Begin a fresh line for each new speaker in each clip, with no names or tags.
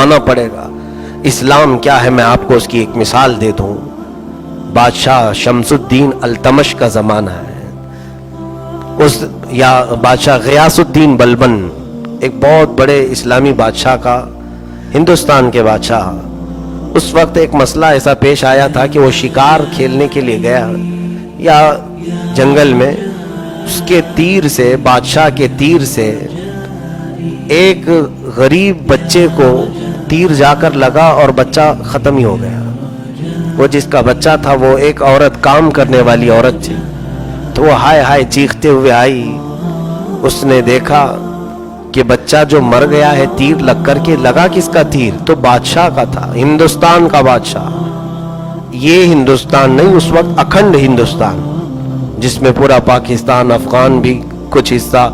دبانا پڑے گا۔ اسلام کیا ہے میں آپ کو اس کی ایک مثال دے دوں۔ بادشاہ شمس الدین التمش کا زمانہ ہے، یا بادشاہ غیاث الدین بلبن، ایک بہت بڑے اسلامی بادشاہ کا، ہندوستان کے بادشاہ۔ اس وقت ایک مسئلہ ایسا پیش آیا تھا کہ وہ شکار کھیلنے کے لیے گیا یا جنگل میں، اس کے تیر سے، بادشاہ کے تیر سے ایک غریب بچے کو تیر جا کر لگا اور بچہ ختم ہی ہو گیا۔ وہ جس کا بچہ تھا وہ ایک عورت، کام کرنے والی عورت تھی، تو وہ ہائے ہائے چیختے ہوئے آئی۔ اس نے دیکھا کہ بچہ جو مر گیا ہے تیر لگ کر کے، لگا کس کا تیر؟ تو بادشاہ کا تھا، ہندوستان کا بادشاہ۔ یہ ہندوستان نہیں، اس وقت اکھنڈ ہندوستان، جس میں پورا پاکستان، افغان بھی کچھ حصہ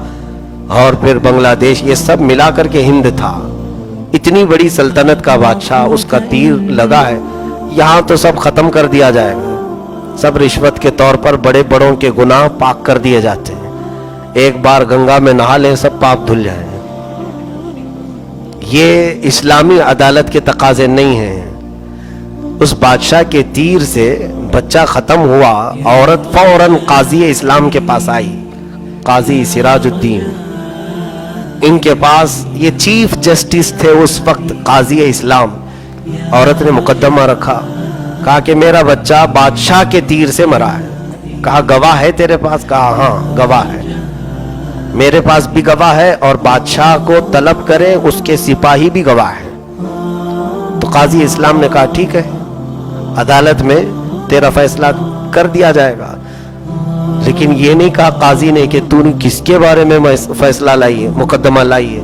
اور پھر بنگلہ دیش، یہ سب ملا کر کے ہند تھا۔ اتنی بڑی سلطنت کا بادشاہ، اس کا تیر لگا ہے۔ یہاں تو سب ختم کر دیا جائے گا، سب رشوت کے طور پر بڑے بڑوں کے گناہ پاک کر دیے جاتے ہیں، ایک بار گنگا میں نہا لیں سب پاک دھل جائیں۔ یہ اسلامی عدالت کے تقاضے نہیں ہیں۔ اس بادشاہ کے تیر سے بچہ ختم ہوا، عورت فوراً قاضی اسلام کے پاس آئی، قاضی سراج الدین، ان کے پاس، یہ چیف جسٹس تھے اس وقت، قاضی اسلام۔ عورت نے مقدمہ رکھا، کہا کہ میرا بچہ بادشاہ کے تیر سے مرا ہے۔ کہا گواہ ہے تیرے پاس؟ کہا ہاں گواہ ہے، میرے پاس بھی گواہ ہے، اور بادشاہ کو طلب کرے اس کے سپاہی بھی گواہ ہے۔ تو قاضی اسلام نے کہا ٹھیک ہے، عدالت میں تیرا فیصلہ کر دیا جائے گا۔ لیکن یہ نہیں کہا قاضی نے کہ تو نے کس کے بارے میں فیصلہ لائی ہے، مقدمہ لائی ہے،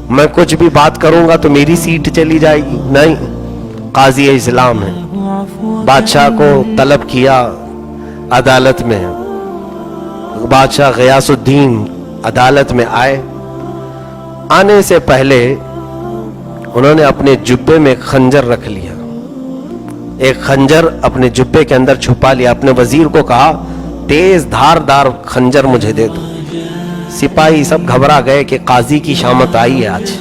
میں کچھ بھی بات کروں گا تو میری سیٹ چلی جائے گی۔ نہیں، قاضی اسلام ہے، بادشاہ کو طلب کیا عدالت میں۔ بادشاہ غیاث الدین عدالت میں آئے، آنے سے پہلے انہوں نے اپنے جبے میں ایک خنجر رکھ لیا، ایک خنجر اپنے جبے کے اندر چھپا لیا، اپنے وزیر کو کہا تیز دھار دار خنجر مجھے دے دو۔ سپاہی سب گھبرا گئے کہ قاضی کی شامت آئی ہے آج،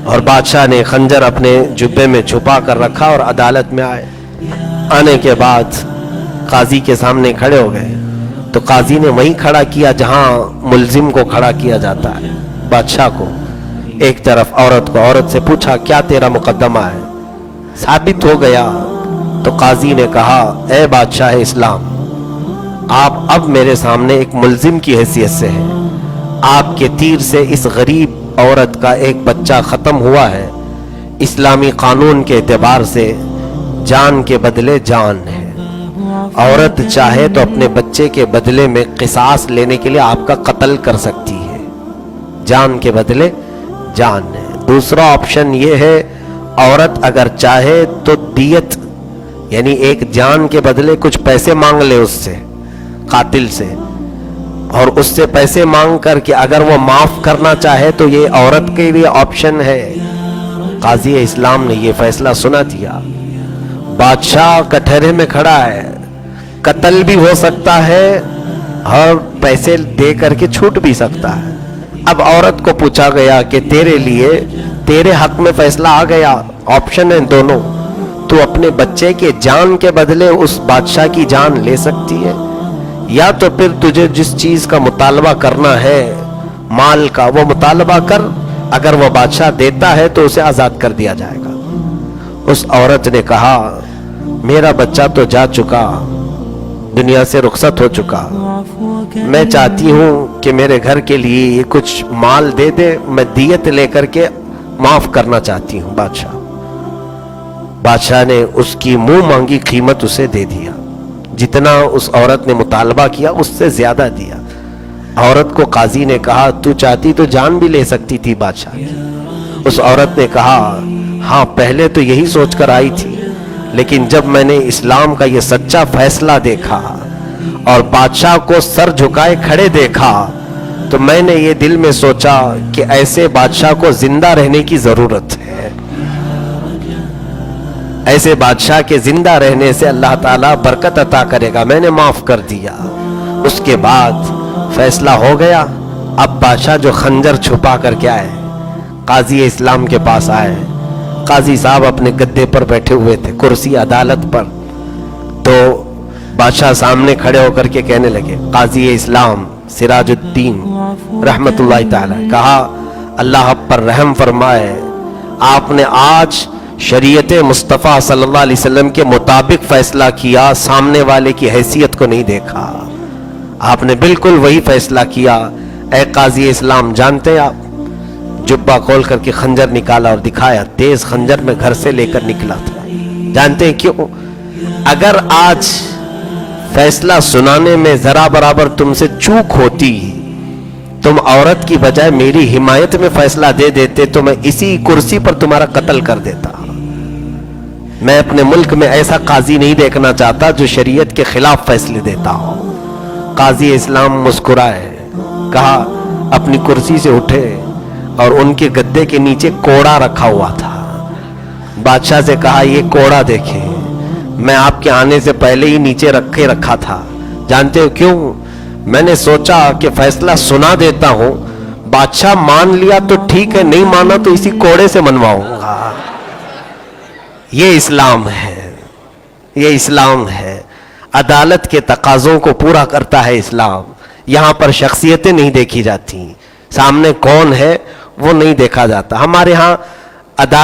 اور بادشاہ نے خنجر اپنے جبے میں چھپا کر رکھا اور عدالت میں آئے۔ آنے کے بعد قاضی کے سامنے کھڑے ہو گئے، تو قاضی نے وہیں کھڑا کیا جہاں ملزم کو کھڑا کیا جاتا ہے، بادشاہ کو ایک طرف، عورت کو۔ عورت سے پوچھا کیا تیرا مقدمہ ہے؟ ثابت ہو گیا تو قاضی نے کہا اے بادشاہ اسلام، آپ اب میرے سامنے ایک ملزم کی حیثیت سے ہیں، آپ کے تیر سے اس غریب عورت کا ایک بچہ ختم ہوا ہے، اسلامی قانون کے اعتبار سے جان کے بدلے جان ہے، عورت چاہے تو اپنے بچے کے بدلے میں قصاص لینے کے لیے آپ کا قتل کر سکتی ہے، جان کے بدلے جان ہے۔ دوسرا آپشن یہ ہے، عورت اگر چاہے تو دیت، یعنی ایک جان کے بدلے کچھ پیسے مانگ لے اس سے، قاتل سے، اور اس سے پیسے مانگ کر کے اگر وہ معاف کرنا چاہے تو یہ عورت کے لیے آپشن ہے۔ قاضی اسلام نے یہ فیصلہ سنا دیا، بادشاہ کٹہرے میں کھڑا ہے، قتل بھی ہو سکتا ہے اور پیسے دے کر کے چھوٹ بھی سکتا ہے۔ اب عورت کو پوچھا گیا کہ تیرے لیے، تیرے حق میں فیصلہ آ گیا، آپشن ہے دونوں، تو اپنے بچے کے جان کے بدلے اس بادشاہ کی جان لے سکتی ہے، یا تو پھر تجھے جس چیز کا مطالبہ کرنا ہے، مال کا، وہ مطالبہ کر، اگر وہ بادشاہ دیتا ہے تو اسے آزاد کر دیا جائے گا۔ اس عورت نے کہا میرا بچہ تو جا چکا، دنیا سے رخصت ہو چکا، میں چاہتی ہوں کہ میرے گھر کے لیے یہ کچھ مال دے دے، میں دیت لے کر کے معاف کرنا چاہتی ہوں۔ بادشاہ نے اس کی منہ مانگی قیمت اسے دے دیا، جتنا اس عورت نے مطالبہ کیا اس سے زیادہ دیا۔ عورت کو قاضی نے کہا تو چاہتی تو جان بھی لے سکتی تھی بادشاہ کی۔ اس عورت نے کہا ہاں پہلے تو یہی سوچ کر آئی تھی، لیکن جب میں نے اسلام کا یہ سچا فیصلہ دیکھا اور بادشاہ کو سر جھکائے کھڑے دیکھا تو میں نے یہ دل میں سوچا کہ ایسے بادشاہ کو زندہ رہنے کی ضرورت ہے، ایسے بادشاہ کے زندہ رہنے سے اللہ تعالیٰ برکت عطا کرے گا، میں نے معاف کر دیا۔ اس کے بعد فیصلہ ہو گیا۔ اب بادشاہ جو خنجر چھپا کر کے آئے، قاضی اسلام کے پاس آئے، قاضی صاحب اپنے گدے پر بیٹھے ہوئے تھے، کرسی عدالت پر. تو بادشاہ سامنے کھڑے ہو کر کے کہنے لگے، قاضی اسلام سراج الدین رحمت اللہ تعالی، کہا اللہ آپ پر رحم فرمائے، آپ نے آج شریعت مصطفیٰ صلی اللہ علیہ وسلم کے مطابق فیصلہ کیا، سامنے والے کی حیثیت کو نہیں دیکھا، آپ نے بالکل وہی فیصلہ کیا. اے قاضی اسلام، جانتے ہیں آپ؟ جبہ کھول کر کے خنجر نکالا اور دکھایا، تیز خنجر میں گھر سے لے کر نکلا تھا. جانتے ہیں کیوں؟ اگر آج فیصلہ سنانے میں ذرا برابر تم سے چوک ہوتی، تم عورت کی بجائے میری حمایت میں فیصلہ دے دیتے تو میں اسی کرسی پر تمہارا قتل کر دیتا. میں اپنے ملک میں ایسا قاضی نہیں دیکھنا چاہتا جو شریعت کے خلاف فیصلے دیتا ہو. قاضی اسلام مسکرائے، کہا اپنی کرسی سے اٹھے اور ان کے گدے کے نیچے کوڑا رکھا ہوا تھا. بادشاہ سے کہا یہ کوڑا دیکھیں، میں آپ کے آنے سے پہلے ہی نیچے رکھا تھا. جانتے ہو کیوں؟ میں نے سوچا کہ فیصلہ سنا دیتا ہوں، بادشاہ مان لیا تو ٹھیک ہے، نہیں مانا تو اسی کوڑے سے منواؤں گا. یہ اسلام ہے، یہ اسلام ہے. عدالت کے تقاضوں کو پورا کرتا ہے اسلام. یہاں پر شخصیتیں نہیں دیکھی جاتی، سامنے کون ہے وہ نہیں دیکھا جاتا. ہمارے ہاں عدالت